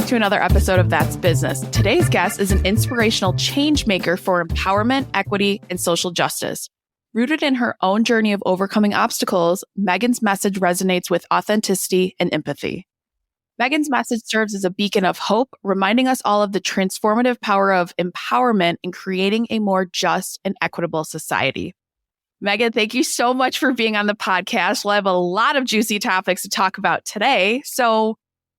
back to another episode of That's Business. Today's guest is an inspirational change maker for empowerment, equity, and social justice. Rooted in her own journey of overcoming obstacles, Megan's message resonates with authenticity and empathy. Megan's message serves as a beacon of hope, reminding us all of the transformative power of empowerment in creating a more just and equitable society. Megan, thank you so much for being on the podcast. We'll have a lot of juicy topics to talk about today. So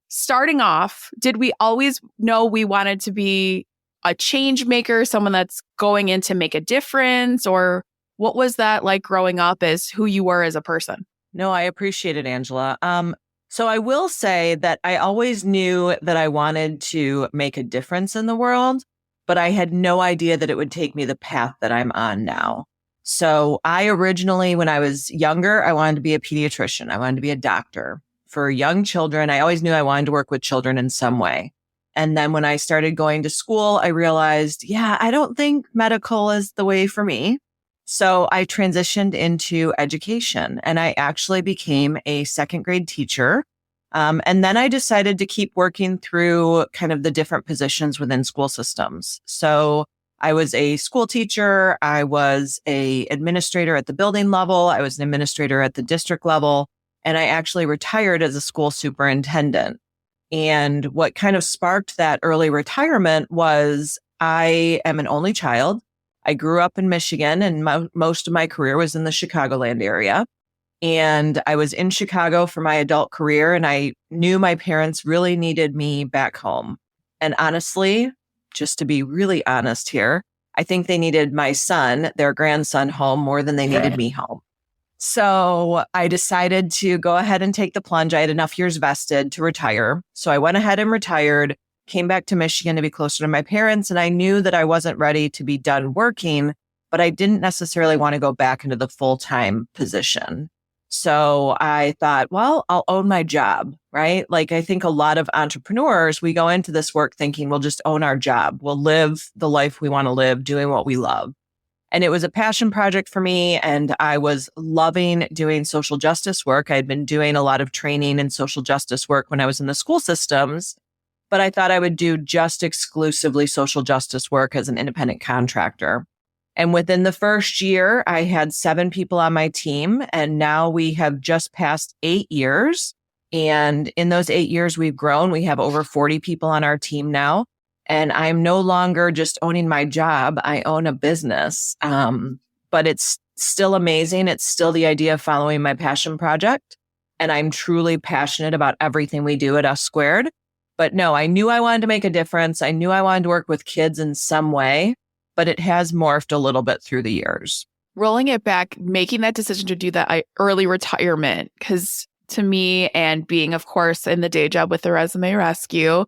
starting off, did we always know we wanted to be a change maker, someone that's going in to make a difference? Or what was that like growing up as who you were as a person? No, I appreciate it, Angela. So I will say that I always knew that I wanted to make a difference in the world, but I had no idea that it would take me the path that I'm on now. So I originally, when I was younger, I wanted to be a pediatrician. I wanted to be a doctor for young children. I always knew I wanted to work with children in some way. And then when I started going to school, I realized, I don't think medical is the way for me. So I transitioned into education and I actually became a second grade teacher. And then I decided to keep working through kind of the different positions within school systems. So I was a school teacher. I was an administrator at the building level. I was an administrator at the district level. And I actually retired as a school superintendent. And what kind of sparked that early retirement was I am an only child. I grew up in Michigan and most of my career was in the Chicagoland area. And I was in Chicago for my adult career and I knew my parents really needed me back home. And honestly, just to be really honest here, I think they needed my son, their grandson, home more than they needed me home. So I decided to go ahead and take the plunge. I had enough years vested to retire. So I went ahead and retired, came back to Michigan to be closer to my parents. And I knew that I wasn't ready to be done working, but I didn't necessarily want to go back into the full-time position. So I thought, well, I'll own my job, right? Like I think a lot of entrepreneurs, we go into this work thinking we'll just own our job. We'll live the life we want to live, doing what we love. And it was a passion project for me. And I was loving doing social justice work. I'd been doing a lot of training in social justice work when I was in the school systems, but I thought I would do just exclusively social justice work as an independent contractor. And within the first year, I had 7 people on my team. And now we have just passed 8 years. And in those 8 years, we've grown. We have over 40 people on our team now. And I'm no longer just owning my job. I own a business. But it's still amazing. It's still the idea of following my passion project. And I'm truly passionate about everything we do at Us Squared. But no, I knew I wanted to make a difference. I knew I wanted to work with kids in some way, but it has morphed a little bit through the years. Rolling it back, making that decision to do that early retirement, because to me, and being, of course, in the day job with the Resume Rescue,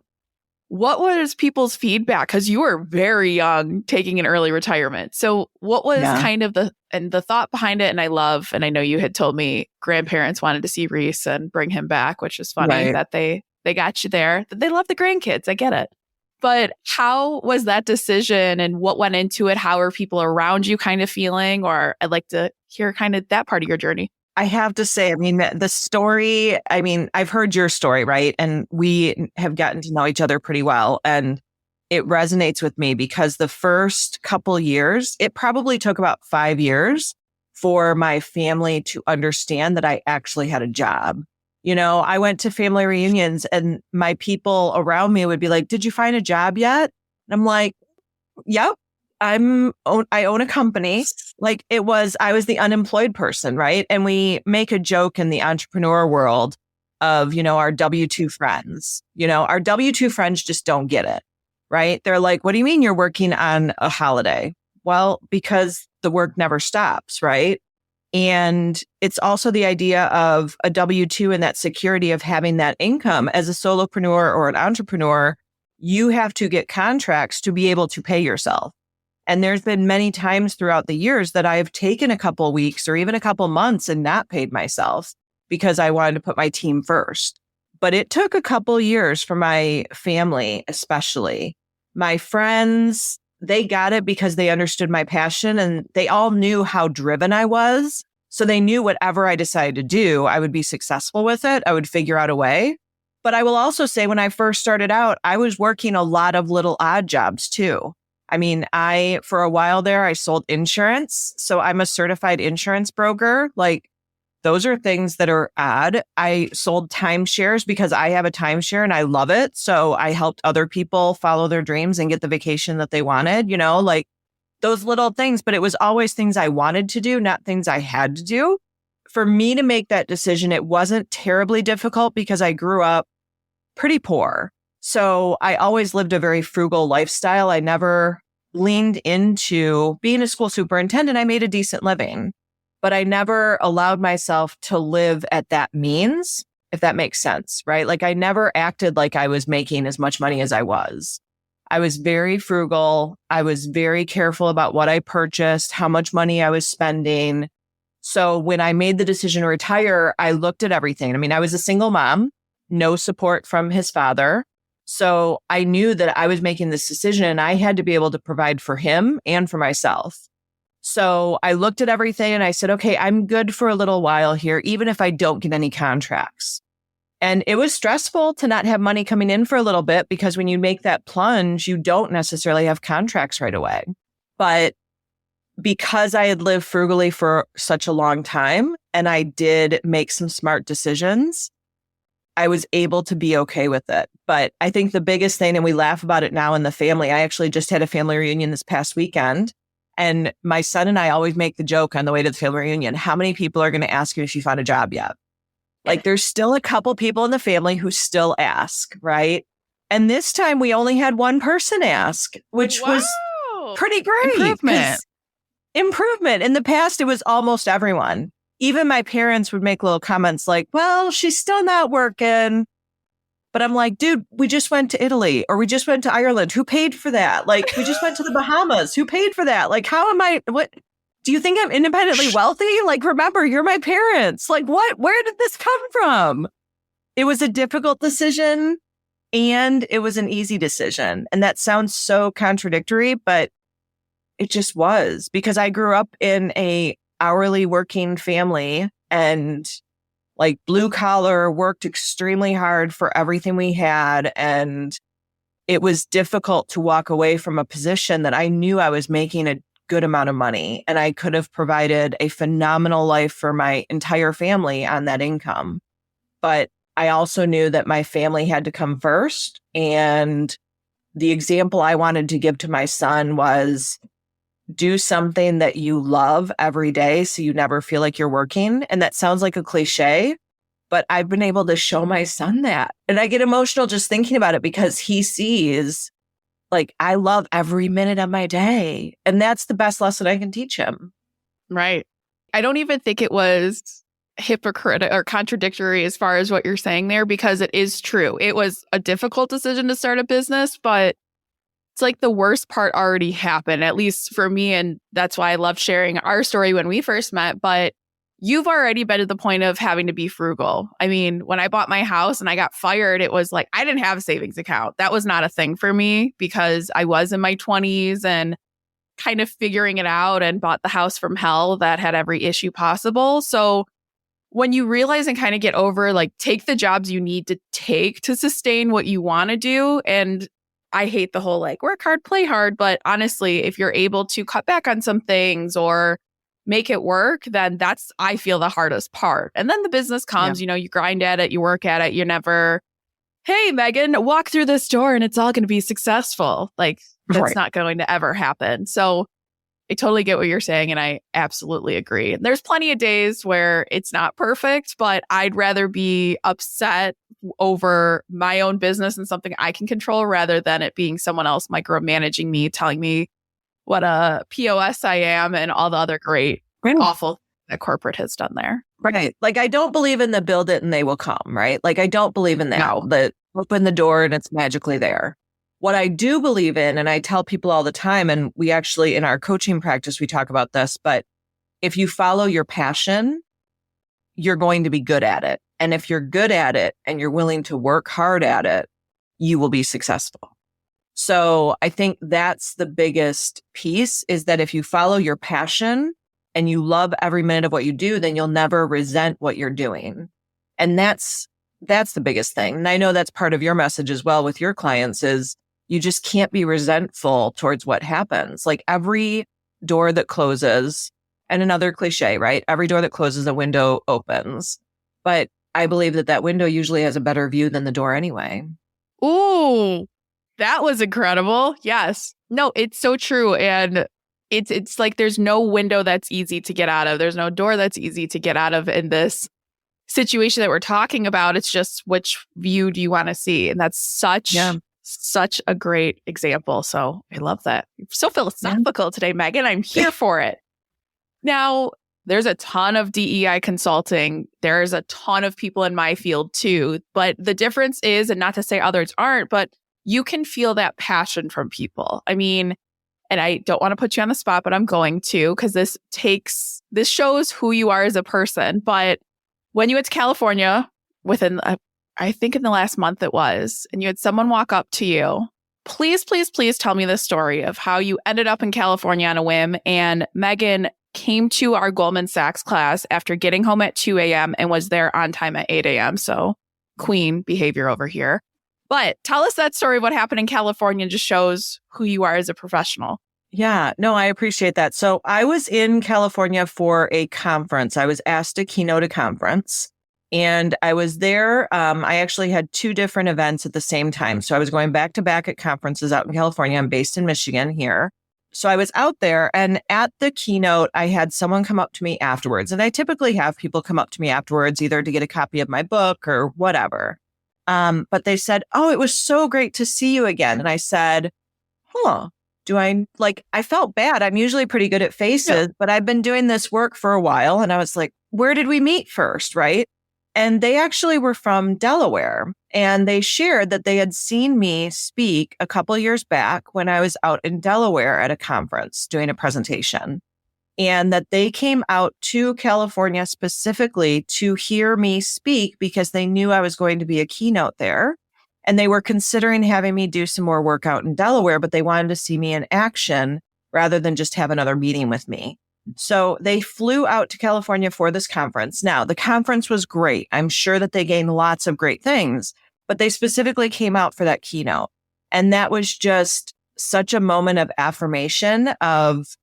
what was people's feedback? Because you were very young taking an early retirement. So what was kind of the thought behind it? And I know you had told me grandparents wanted to see Reese and bring him back, which is funny that they got you there. They love the grandkids. I get it. But how was that decision and what went into it? How are people around you kind of feeling? Or I'd like to hear kind of that part of your journey. I have to say, the story, I've heard your story, right? And we have gotten to know each other pretty well. And it resonates with me because the first couple years, it probably took about 5 years for my family to understand that I actually had a job. You know, I went to family reunions and my people around me would be like, "Did you find a job yet?" And I'm like, "Yep. I own a company." Like I was the unemployed person, right? And we make a joke in the entrepreneur world of, our W-2 friends. Our W-2 friends just don't get it, right? They're like, "What do you mean you're working on a holiday?" Well, because the work never stops, right? And it's also the idea of a W-2 and that security of having that income. As a solopreneur or an entrepreneur, you have to get contracts to be able to pay yourself. And there's been many times throughout the years that I've taken a couple weeks or even a couple months and not paid myself because I wanted to put my team first. But it took a couple years for my family, especially. My friends, they got it because they understood my passion and they all knew how driven I was. So they knew whatever I decided to do, I would be successful with it. I would figure out a way. But I will also say when I first started out, I was working a lot of little odd jobs too. I mean, for a while there, I sold insurance. So I'm a certified insurance broker. Like those are things that are odd. I sold timeshares because I have a timeshare and I love it. So I helped other people follow their dreams and get the vacation that they wanted, like those little things. But it was always things I wanted to do, not things I had to do. For me to make that decision, it wasn't terribly difficult because I grew up pretty poor. So I always lived a very frugal lifestyle. I never leaned into being a school superintendent. I made a decent living, but I never allowed myself to live at that means, if that makes sense, right? Like I never acted like I was making as much money as I was. I was very frugal. I was very careful about what I purchased, how much money I was spending. So when I made the decision to retire, I looked at everything. I mean, I was a single mom, no support from his father. So I knew that I was making this decision and I had to be able to provide for him and for myself. So I looked at everything and I said, okay, I'm good for a little while here, even if I don't get any contracts. And it was stressful to not have money coming in for a little bit because when you make that plunge, you don't necessarily have contracts right away. But because I had lived frugally for such a long time and I did make some smart decisions, I was able to be okay with it. But I think the biggest thing, and we laugh about it now in the family, I actually just had a family reunion this past weekend. And my son and I always make the joke on the way to the family reunion, how many people are going to ask you if you found a job yet? Like there's still a couple people in the family who still ask, right? And this time we only had one person ask, which was pretty great. Improvement. In the past, it was almost everyone. Even my parents would make little comments like, well, she's still not working. But I'm like, dude, we just went to Italy or we just went to Ireland. Who paid for that? Like, we just went to the Bahamas. Who paid for that? Like, what? Do you think I'm independently wealthy? Like, remember, you're my parents. Like, what? Where did this come from? It was a difficult decision and it was an easy decision. And that sounds so contradictory, but it just was because I grew up in a hourly working family and like blue collar, worked extremely hard for everything we had. And it was difficult to walk away from a position that I knew I was making a good amount of money and I could have provided a phenomenal life for my entire family on that income. But I also knew that my family had to come first. And the example I wanted to give to my son was do something that you love every day so you never feel like you're working. And that sounds like a cliche, but I've been able to show my son that. And I get emotional just thinking about it because he sees, like, I love every minute of my day. And that's the best lesson I can teach him. Right. I don't even think it was hypocritical or contradictory as far as what you're saying there, because it is true. It was a difficult decision to start a business, but it's like the worst part already happened, at least for me. And that's why I loved sharing our story when we first met. But you've already been to the point of having to be frugal. I mean, when I bought my house and I got fired, it was like, I didn't have a savings account. That was not a thing for me because I was in my 20s and kind of figuring it out and bought the house from hell that had every issue possible. So when you realize and kind of get over, like, take the jobs you need to take to sustain what you want to do. And I hate the whole like work hard, play hard. But honestly, if you're able to cut back on some things or make it work, then that's, I feel, the hardest part. And then the business comes, you grind at it, you work at it. You're never, hey, Megan, walk through this door and it's all going to be successful. Like, that's not going to ever happen. So I totally get what you're saying. And I absolutely agree. There's plenty of days where it's not perfect, but I'd rather be upset over my own business and something I can control rather than it being someone else micromanaging me, telling me what a POS I am and all the other great, awful that corporate has done there. Right. Like, I don't believe in the build it and they will come, right? Like, I don't believe in that. No. That open the door and it's magically there. What I do believe in, and I tell people all the time, and we actually in our coaching practice, we talk about this, but if you follow your passion, you're going to be good at it. And if you're good at it and you're willing to work hard at it, you will be successful. So I think that's the biggest piece, is that if you follow your passion and you love every minute of what you do, then you'll never resent what you're doing. And that's That's the biggest thing. And I know that's part of your message as well with your clients is you just can't be resentful towards what happens. Like every door that closes, and another cliche, right? Every door that closes, a window opens. But I believe that that window usually has a better view than the door anyway. Ooh, that was incredible. Yes. No, it's so true. And it's like there's no window that's easy to get out of. There's no door that's easy to get out of in this situation that we're talking about. It's just which view do you want to see? And that's such a great example. So I love that. You're so philosophical today, Megan. I'm here for it. Now, there's a ton of DEI consulting. There's a ton of people in my field too. But the difference is, and not to say others aren't, but you can feel that passion from people. I mean, and I don't want to put you on the spot, but I'm going to, because this shows who you are as a person. But when you went to California I think in the last month it was, and you had someone walk up to you, please tell me the story of how you ended up in California on a whim. And Megan came to our Goldman Sachs class after getting home at 2 a.m. and was there on time at 8 a.m. So queen behavior over here. But tell us that story of what happened in California. Just shows who you are as a professional. Yeah, no, I appreciate that. So I was in California for a conference. I was asked to keynote a conference and I was there. I actually had two different events at the same time. So I was going back to back at conferences out in California. I'm based in Michigan here. So I was out there and at the keynote, I had someone come up to me afterwards. And I typically have people come up to me afterwards, either to get a copy of my book or whatever. But they said, "Oh, it was so great to see you again." And I said, I felt bad. I'm usually pretty good at faces, but I've been doing this work for a while. And I was like, where did we meet first? Right. And they actually were from Delaware. And they shared that they had seen me speak a couple years back when I was out in Delaware at a conference doing a presentation. And that they came out to California specifically to hear me speak because they knew I was going to be a keynote there. And they were considering having me do some more work out in Delaware, but they wanted to see me in action rather than just have another meeting with me. So they flew out to California for this conference. Now, the conference was great. I'm sure that they gained lots of great things, but they specifically came out for that keynote. And that was just such a moment of affirmation of,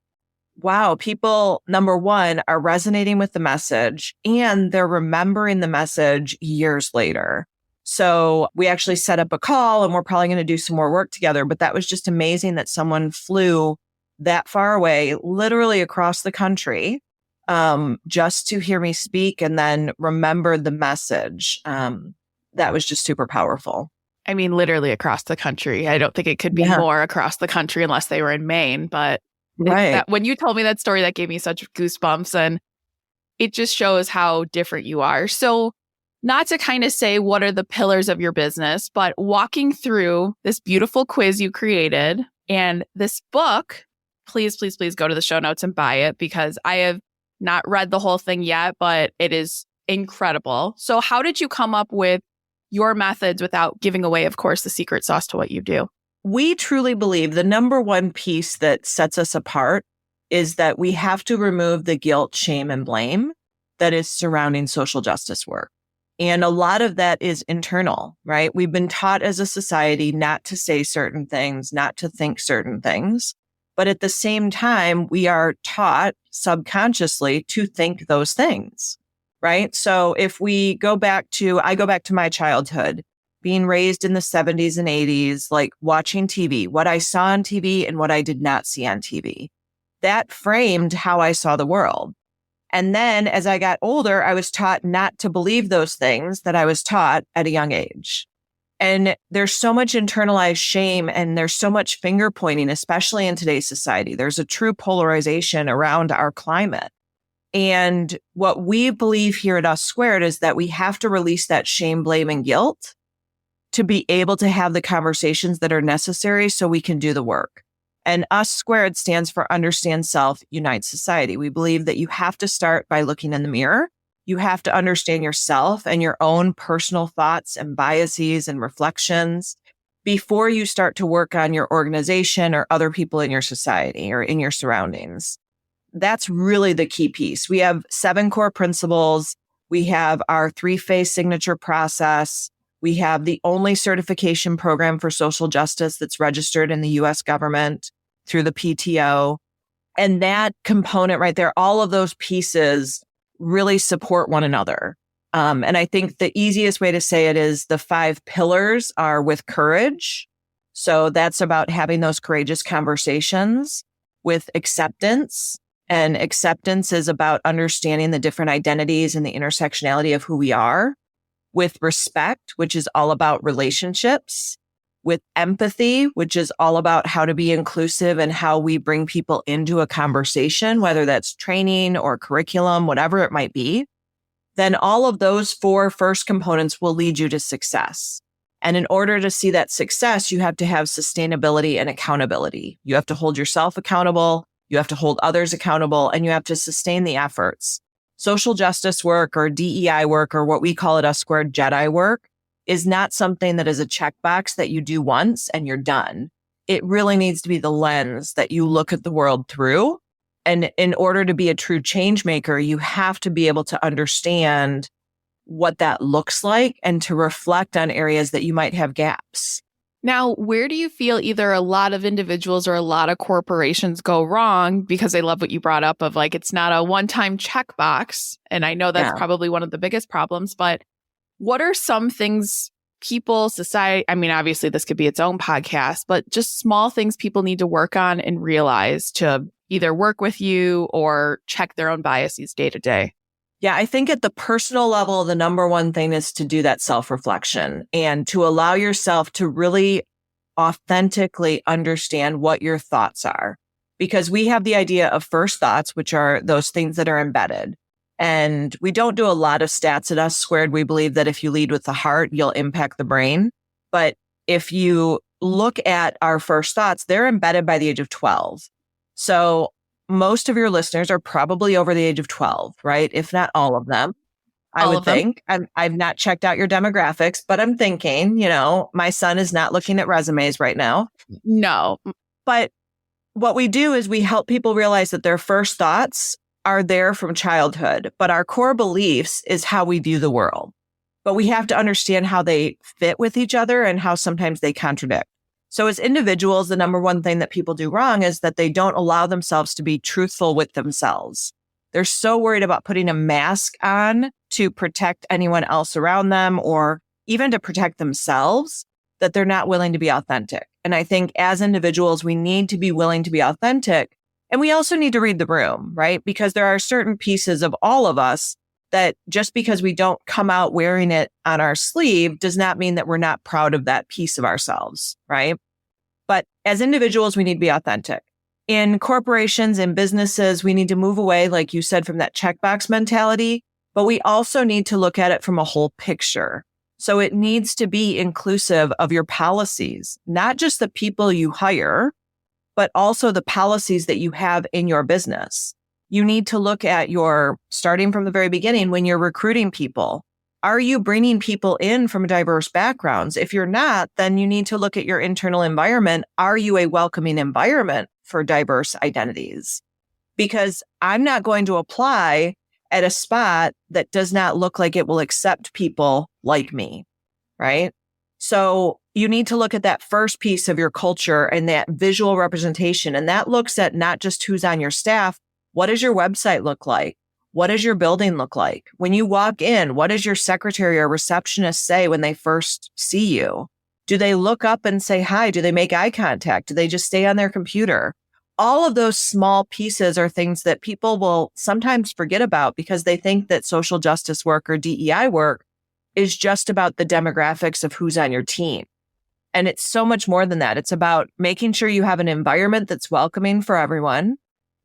wow, people, number one, are resonating with the message and they're remembering the message years later. So we actually set up a call and we're probably going to do some more work together. But that was just amazing that someone flew that far away, literally across the country, just to hear me speak and then remember the message. That was just super powerful. I mean, literally across the country. I don't think it could be more across the country unless they were in Maine. But when you told me that story, that gave me such goosebumps. And it just shows how different you are. So not to kind of say what are the pillars of your business, but walking through this beautiful quiz you created and this book, please go to the show notes and buy it because I have not read the whole thing yet, but it is incredible. So how did you come up with your methods without giving away, of course, the secret sauce to what you do? We truly believe the number one piece that sets us apart is that we have to remove the guilt, shame, and blame that is surrounding social justice work. And a lot of that is internal, right? We've been taught as a society not to say certain things, not to think certain things. But at the same time, we are taught subconsciously to think those things, right? So if I go back to my childhood, being raised in the 70s and 80s, like watching TV, what I saw on TV and what I did not see on TV, that framed how I saw the world. And then as I got older, I was taught not to believe those things that I was taught at a young age. And there's so much internalized shame and there's so much finger pointing, especially in today's society. There's a true polarization around our climate. And what we believe here at Us Squared is that we have to release that shame, blame, and guilt to be able to have the conversations that are necessary so we can do the work. And Us Squared stands for Understand Self, Unite Society. We believe that you have to start by looking in the mirror. You have to understand yourself and your own personal thoughts and biases and reflections before you start to work on your organization or other people in your society or in your surroundings. That's really the key piece. We have 7 core principles We have our 3-phase signature process. We have the only certification program for social justice that's registered in the US government through the PTO. And that component right there, all of those pieces really support one another. And I think the easiest way to say it is the 5 pillars are with courage. So that's about having those courageous conversations, with acceptance. And acceptance is about understanding the different identities and the intersectionality of who we are. With respect, which is all about relationships. With empathy, which is all about how to be inclusive and how we bring people into a conversation, whether that's training or curriculum, whatever it might be. Then all of those 4 first components will lead you to success. And in order to see that success, you have to have sustainability and accountability. You have to hold yourself accountable, you have to hold others accountable, and you have to sustain the efforts. Social justice work or DEI work, or what we call it a squared Jedi work, is not something that is a checkbox that you do once and you're done. It really needs to be the lens that you look at the world through. And in order to be a true change maker, you have to be able to understand what that looks like and to reflect on areas that you might have gaps. Now, where do you feel either a lot of individuals or a lot of corporations go wrong? Because I love what you brought up of like, it's not a one-time checkbox. And I know that's probably one of the biggest problems, but what are some things people, society, I mean, obviously this could be its own podcast, but just small things people need to work on and realize to either work with you or check their own biases day to day? Yeah, I think at the personal level, the number one thing is to do that self-reflection and to allow yourself to really authentically understand what your thoughts are. Because we have the idea of first thoughts, which are those things that are embedded. And we don't do a lot of stats at Us Squared. We believe that if you lead with the heart, you'll impact the brain. But if you look at our first thoughts, they're embedded by the age of 12. So most of your listeners are probably over the age of 12, right? If not all of them, I would think. I've not checked out your demographics, but I'm thinking, my son is not looking at resumes right now. No. But what we do is we help people realize that their first thoughts are there from childhood, but our core beliefs is how we view the world. But we have to understand how they fit with each other and how sometimes they contradict. So as individuals, the number one thing that people do wrong is that they don't allow themselves to be truthful with themselves. They're so worried about putting a mask on to protect anyone else around them or even to protect themselves that they're not willing to be authentic. And I think as individuals, we need to be willing to be authentic. And we also need to read the room, right? Because there are certain pieces of all of us that just because we don't come out wearing it on our sleeve does not mean that we're not proud of that piece of ourselves, right? But as individuals, we need to be authentic. In corporations and businesses, we need to move away, like you said, from that checkbox mentality, but we also need to look at it from a whole picture. So it needs to be inclusive of your policies, not just the people you hire, but also the policies that you have in your business. You need to look at starting from the very beginning when you're recruiting people. Are you bringing people in from diverse backgrounds? If you're not, then you need to look at your internal environment. Are you a welcoming environment for diverse identities? Because I'm not going to apply at a spot that does not look like it will accept people like me, right? So you need to look at that first piece of your culture and that visual representation. And that looks at not just who's on your staff. What does your website look like? What does your building look like? When you walk in, what does your secretary or receptionist say when they first see you? Do they look up and say hi? Do they make eye contact? Do they just stay on their computer? All of those small pieces are things that people will sometimes forget about because they think that social justice work or DEI work is just about the demographics of who's on your team. And it's so much more than that. It's about making sure you have an environment that's welcoming for everyone.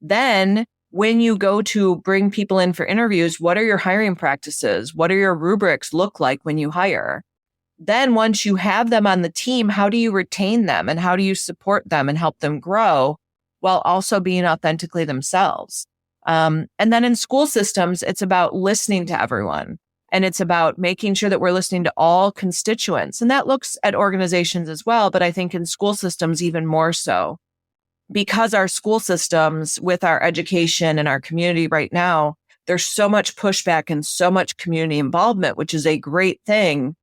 Then when you go to bring people in for interviews, what are your hiring practices? What do your rubrics look like when you hire? Then once you have them on the team, how do you retain them and how do you support them and help them grow while also being authentically themselves? And then in school systems, it's about listening to everyone. And it's about making sure that we're listening to all constituents. And that looks at organizations as well, but I think in school systems even more so. Because our school systems with our education and our community right now, there's so much pushback and so much community involvement, which is a great thing.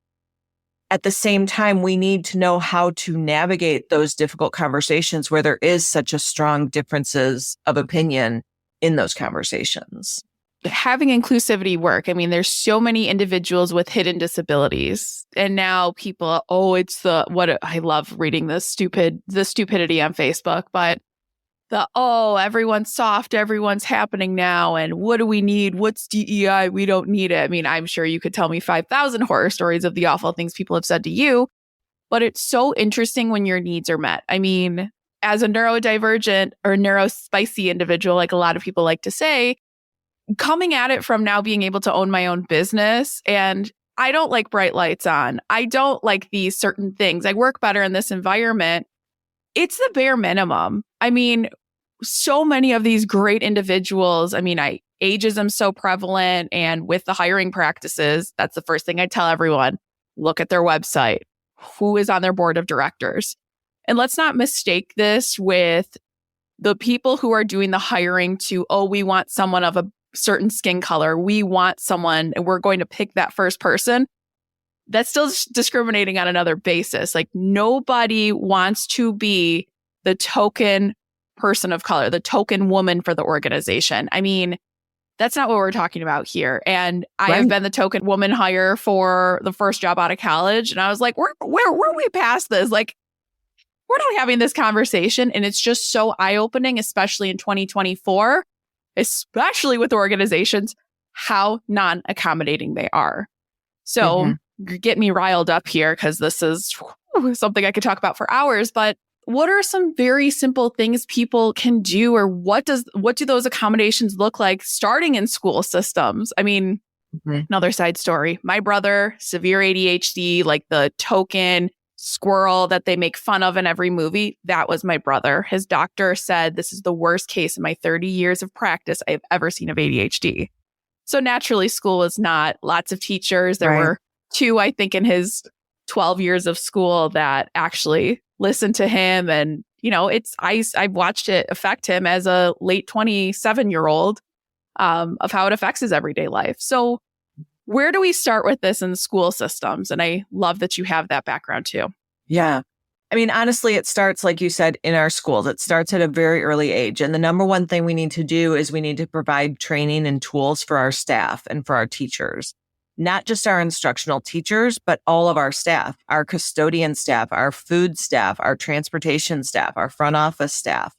At the same time, we need to know how to navigate those difficult conversations where there is such a strong differences of opinion in those conversations. Having inclusivity work. I mean, there's so many individuals with hidden disabilities. And now people, I love reading the stupidity on Facebook, but everyone's soft, everyone's happening now. And what do we need? What's DEI? We don't need it. I mean, I'm sure you could tell me 5,000 horror stories of the awful things people have said to you, but it's so interesting when your needs are met. I mean, as a neurodivergent or neurospicy individual, like a lot of people like to say, coming at it from now being able to own my own business, and I don't like bright lights on. I don't like these certain things. I work better in this environment. It's the bare minimum. I mean, so many of these great individuals, ageism so prevalent, and with the hiring practices, that's the first thing I tell everyone. Look at their website. Who is on their board of directors? And let's not mistake this with the people who are doing the hiring to, we want someone of a certain skin color. We want someone, and we're going to pick that first person. That's still discriminating on another basis. Like, nobody wants to be the token person of color, the token woman for the organization. I mean, that's not what we're talking about here. And I have been the token woman hire for the first job out of college. And I was like, where are we past this? Like, we're not having this conversation. And it's just so eye-opening, especially in 2024, especially with organizations, how non-accommodating they are. So get me riled up here, because this is something I could talk about for hours. But what are some very simple things people can do, or what do those accommodations look like starting in school systems? I mean, another side story. My brother, severe ADHD, like the token squirrel that they make fun of in every movie. That was my brother. His doctor said, this is the worst case in my 30 years of practice I've ever seen of ADHD. So naturally, school was not lots of teachers. There were 2, I think, in his 12 years of school that actually listened to him. And, I've watched it affect him as a late 27-year-old of how it affects his everyday life. So where do we start with this in school systems? And I love that you have that background too. Yeah. I mean, honestly, it starts, like you said, in our schools. It starts at a very early age. And the number one thing we need to do is we need to provide training and tools for our staff and for our teachers. Not just our instructional teachers, but all of our staff, our custodian staff, our food staff, our transportation staff, our front office staff.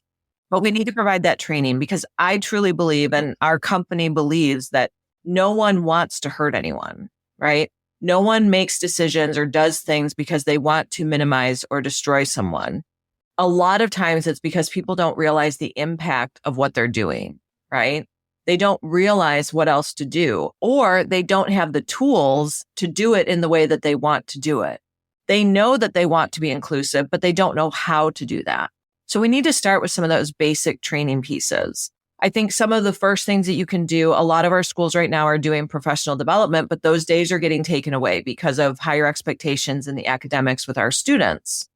But we need to provide that training, because I truly believe, and our company believes, that no one wants to hurt anyone, right? No one makes decisions or does things because they want to minimize or destroy someone. A lot of times it's because people don't realize the impact of what they're doing, right? They don't realize what else to do, or they don't have the tools to do it in the way that they want to do it. They know that they want to be inclusive, but they don't know how to do that. So we need to start with some of those basic training pieces. I think some of the first things that you can do, a lot of our schools right now are doing professional development, but those days are getting taken away because of higher expectations in the academics with our students.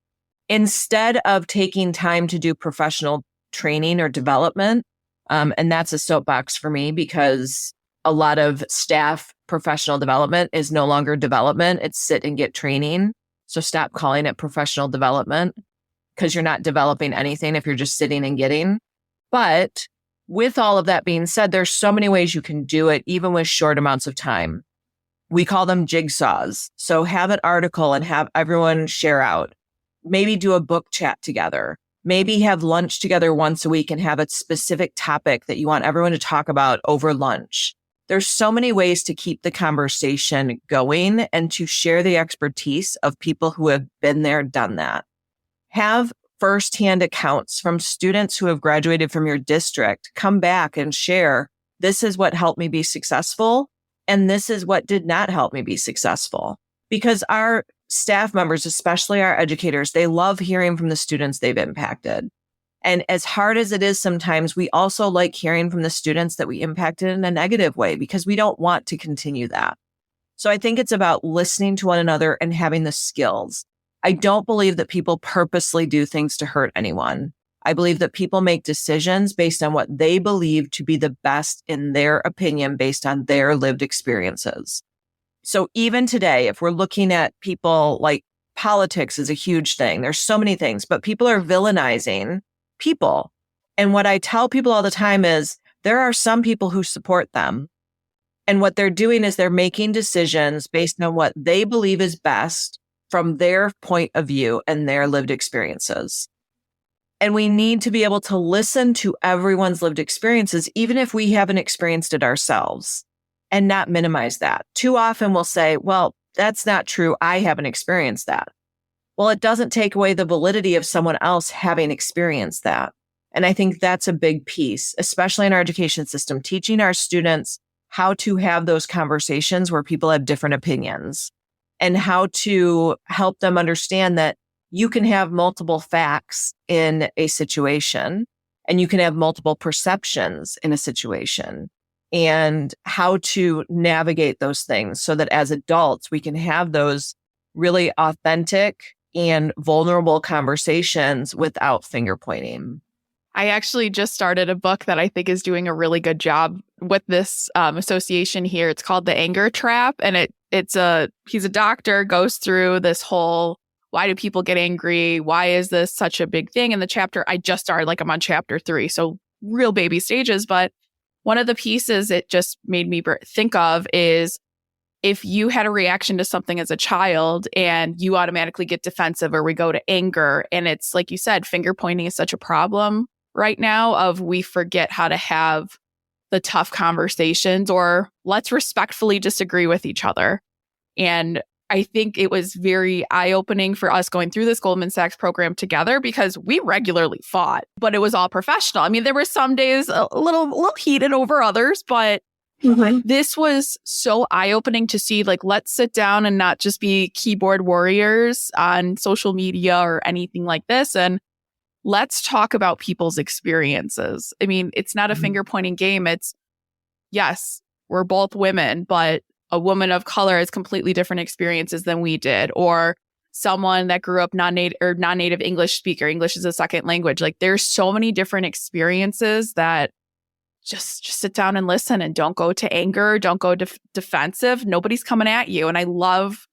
Instead of taking time to do professional training or development, and that's a soapbox for me, because a lot of staff professional development is no longer development. It's sit and get training. So stop calling it professional development, because you're not developing anything if you're just sitting and getting. But with all of that being said, there's so many ways you can do it, even with short amounts of time. We call them jigsaws. So have an article and have everyone share out. Maybe do a book chat together. Maybe have lunch together once a week and have a specific topic that you want everyone to talk about over lunch. There's so many ways to keep the conversation going and to share the expertise of people who have been there, done that. Have firsthand accounts from students who have graduated from your district. Come back and share, this is what helped me be successful, and this is what did not help me be successful. Because our staff members, especially our educators, they love hearing from the students they've impacted. And as hard as it is sometimes, we also like hearing from the students that we impacted in a negative way, because we don't want to continue that. So I think it's about listening to one another and having the skills. I don't believe that people purposely do things to hurt anyone. I believe that people make decisions based on what they believe to be the best in their opinion, based on their lived experiences. So even today, if we're looking at people, like politics is a huge thing. There's so many things, but people are villainizing people. And what I tell people all the time is there are some people who support them. And what they're doing is they're making decisions based on what they believe is best from their point of view and their lived experiences. And we need to be able to listen to everyone's lived experiences, even if we haven't experienced it ourselves, and not minimize that. Too often we'll say, well, that's not true. I haven't experienced that. Well, it doesn't take away the validity of someone else having experienced that. And I think that's a big piece, especially in our education system, teaching our students how to have those conversations where people have different opinions and how to help them understand that you can have multiple facts in a situation and you can have multiple perceptions in a situation, and how to navigate those things so that as adults, we can have those really authentic and vulnerable conversations without finger pointing. I actually just started a book that I think is doing a really good job with this association here. It's called The Anger Trap. And he's a doctor, goes through this whole, why do people get angry? Why is this such a big thing? In the chapter, I just started, like I'm on chapter 3. So real baby stages. But one of the pieces it just made me think of is if you had a reaction to something as a child and you automatically get defensive, or we go to anger. And it's like you said, finger pointing is such a problem right now of we forget how to have the tough conversations, or let's respectfully disagree with each other. And I think it was very eye-opening for us going through this Goldman Sachs program together, because we regularly fought, but it was all professional. I mean, there were some days a little heated over others, but this was so eye-opening to see, like, let's sit down and not just be keyboard warriors on social media or anything like this. And let's talk about people's experiences. I mean, it's not a finger pointing game. It's, yes, we're both women, but a woman of color has completely different experiences than we did, or someone that grew up non-native English speaker. English is a second language. Like, there's so many different experiences that just sit down and listen, and don't go to anger. Don't go defensive. Nobody's coming at you. And I love,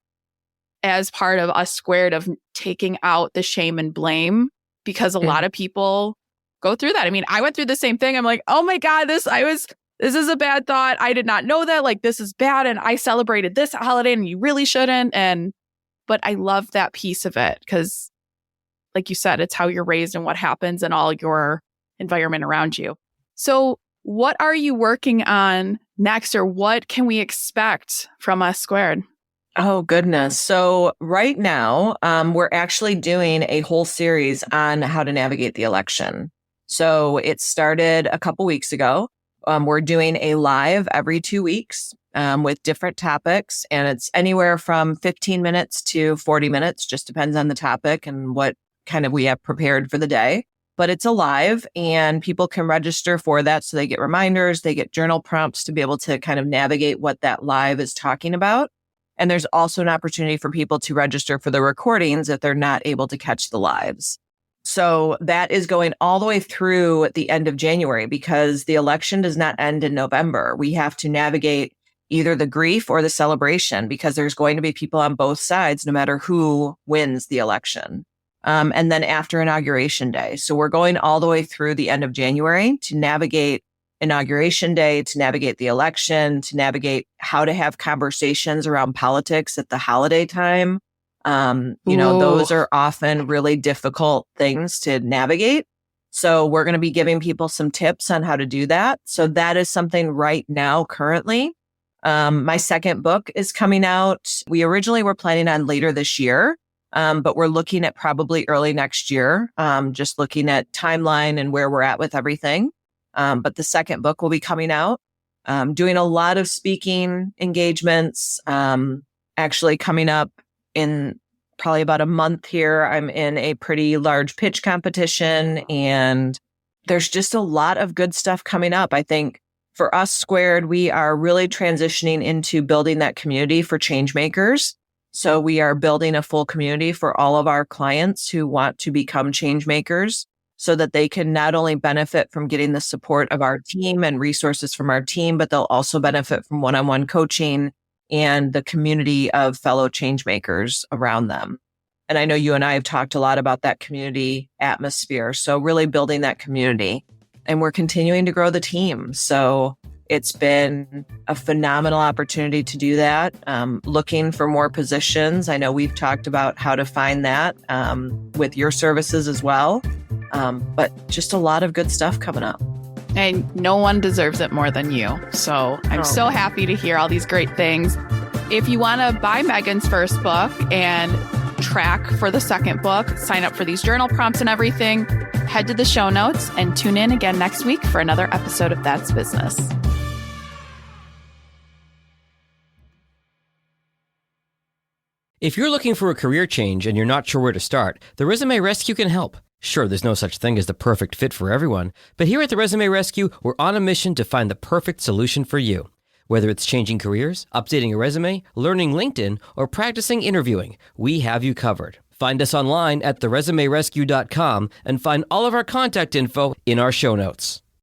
as part of Us Squared, of taking out the shame and blame, because a lot of people go through that. I mean, I went through the same thing. I'm like, oh my God, this is a bad thought. I did not know that. Like, this is bad. And I celebrated this holiday and you really shouldn't. But I love that piece of it, because like you said, it's how you're raised and what happens in all your environment around you. So what are you working on next, or what can we expect from Us Squared? Oh, goodness. So right now, we're actually doing a whole series on how to navigate the election. So it started a couple weeks ago. We're doing a live every 2 weeks with different topics, and it's anywhere from 15 minutes to 40 minutes, just depends on the topic and what kind of we have prepared for the day. But it's a live, and people can register for that. So they get reminders, they get journal prompts to be able to kind of navigate what that live is talking about. And there's also an opportunity for people to register for the recordings if they're not able to catch the lives. So that is going all the way through the end of January, because the election does not end in November. We have to navigate either the grief or the celebration, because there's going to be people on both sides, no matter who wins the election. And then after Inauguration Day. So we're going all the way through the end of January to navigate Inauguration Day, to navigate the election, to navigate how to have conversations around politics at the holiday time. Those are often really difficult things to navigate. So we're going to be giving people some tips on how to do that. So that is something right now, currently. My second book is coming out. We originally were planning on later this year, but we're looking at probably early next year, just looking at timeline and where we're at with everything. But the second book will be coming out. Doing a lot of speaking engagements, actually coming up in probably about a month here. I'm in a pretty large pitch competition, and there's just a lot of good stuff coming up. I think for Us Squared, we are really transitioning into building that community for CHANGEmakers. So we are building a full community for all of our clients who want to become CHANGEmakers. so that they can not only benefit from getting the support of our team and resources from our team, but they'll also benefit from one-on-one coaching and the community of fellow change makers around them. And I know you and I have talked a lot about that community atmosphere. So really building that community, and we're continuing to grow the team. So it's been a phenomenal opportunity to do that. Looking for more positions. I know we've talked about how to find that with your services as well. But just a lot of good stuff coming up. And no one deserves it more than you. So I'm so happy to hear all these great things. If you want to buy Megan's first book and track for the second book, sign up for these journal prompts and everything, head to the show notes and tune in again next week for another episode of That's Business. If you're looking for a career change and you're not sure where to start, the Resume Rescue can help. Sure, there's no such thing as the perfect fit for everyone, but here at the Resume Rescue, we're on a mission to find the perfect solution for you. Whether it's changing careers, updating a resume, learning LinkedIn, or practicing interviewing, we have you covered. Find us online at theresumerescue.com and find all of our contact info in our show notes.